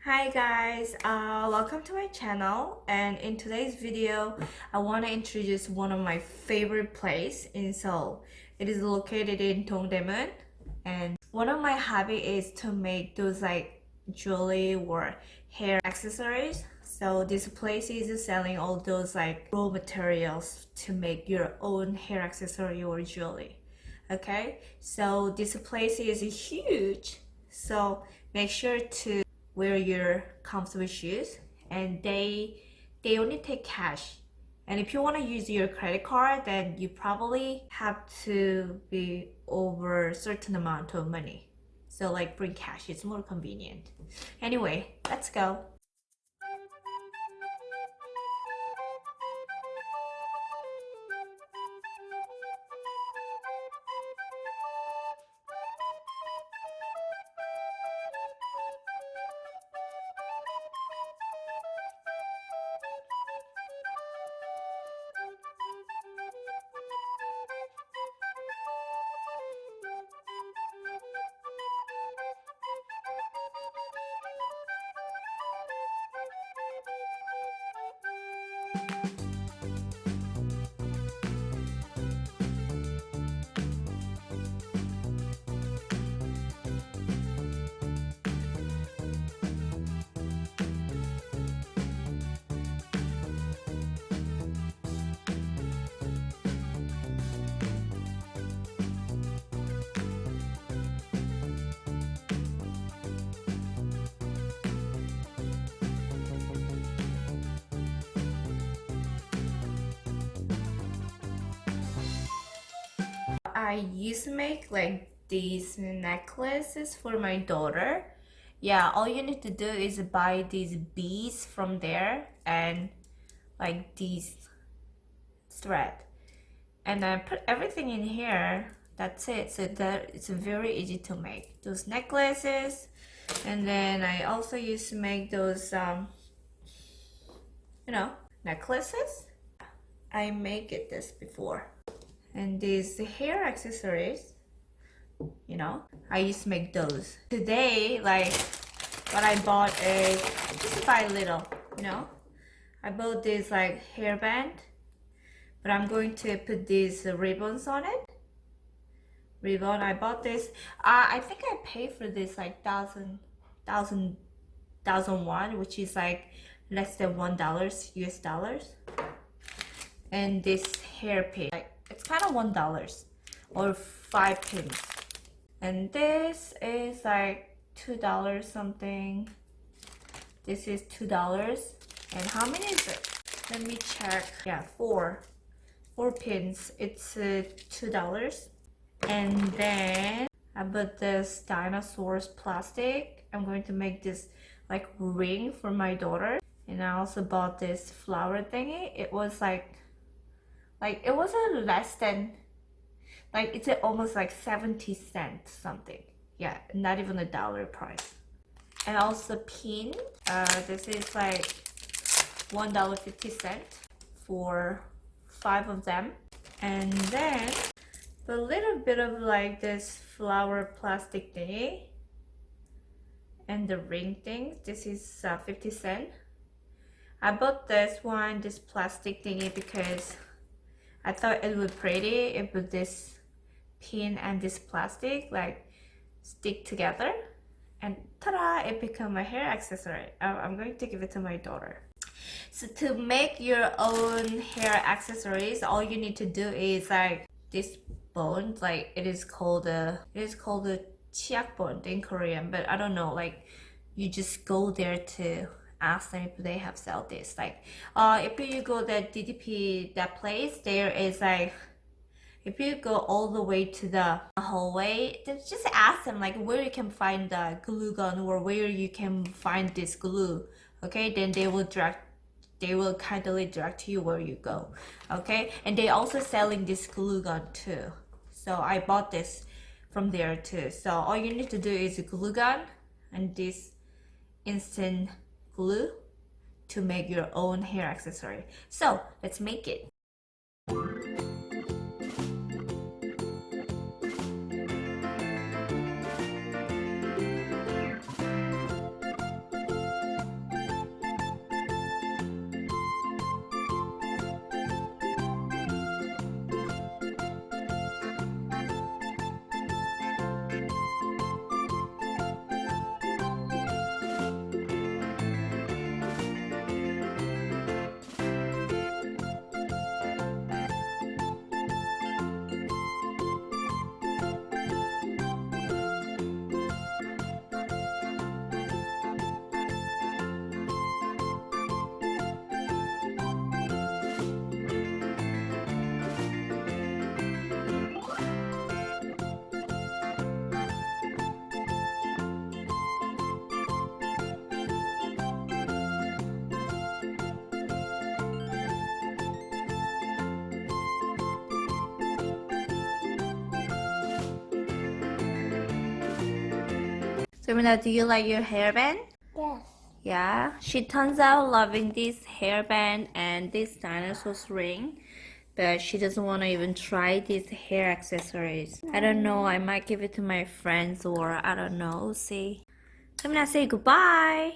Hi guys, welcome to my channel, and in today's video I want to introduce one of my favorite place in Seoul. It is located in Dongdaemun, and one of my hobby is to make those like jewelry or hair accessories. So this place is selling all those like raw materials to make your own hair accessory or jewelry. Okay, so this place is huge, so make sure to wear your comfortable shoes, and they only take cash. And if you want to use your credit card, then you probably have to be over a certain amount of money. So like bring cash, it's more convenient. Anyway, let's go. I used to make like these necklaces for my daughter. Yeah, all you need to do is buy these beads from there and like these thread, and I put everything in here. That's it. So that it's very easy to make those necklaces. And then I also used to make those necklaces. I make it this before. And these hair accessories, I used to make those. Today, like what I bought is just buy little, I bought this like hairband, but I'm going to put these ribbons on it. Ribbon, I bought this. I think I paid for this like thousand won, which is like less than $1 US dollars. And this hairpin, like it's kind of $1 or 5 pins. And this is like $2 something. This is $2. And how many is it? Let me check. Yeah, four pins. It's $2. And then I bought this dinosaurs plastic. I'm going to make this like ring for my daughter. And I also bought this flower thingy. It was like it wasn't less than, like it's almost like 70 cents something. Yeah, not even a dollar price. And also pin. This is like $1.50 for 5 of them. And then a little bit of like this flower plastic thingy and the ring thing. This is 50 cents. I bought this plastic thingy because I thought it would pretty if this pin and this plastic like stick together, and ta-da, it become a hair accessory. I'm going to give it to my daughter. So to make your own hair accessories, all you need to do is like this bone, like it is called a chiak bone in Korean, but I don't know, like you just go there to ask them if they have sell this. Like if you go that DDP, that place, there is like, if you go all the way to the hallway, then just ask them like where you can find the glue gun or where you can find this glue. Okay, then they will kindly direct you where you go. Okay, and they also selling this glue gun too. So I bought this from there too. So all you need to do is a glue gun and this instant glue to make your own hair accessory. So let's make it. Serena, do you like your hairband? Yes. Yeah, she turns out loving this hairband and this dinosaur's ring, but she doesn't want to even try these hair accessories. I don't know, I might give it to my friends or I don't know, see. Serena, say goodbye.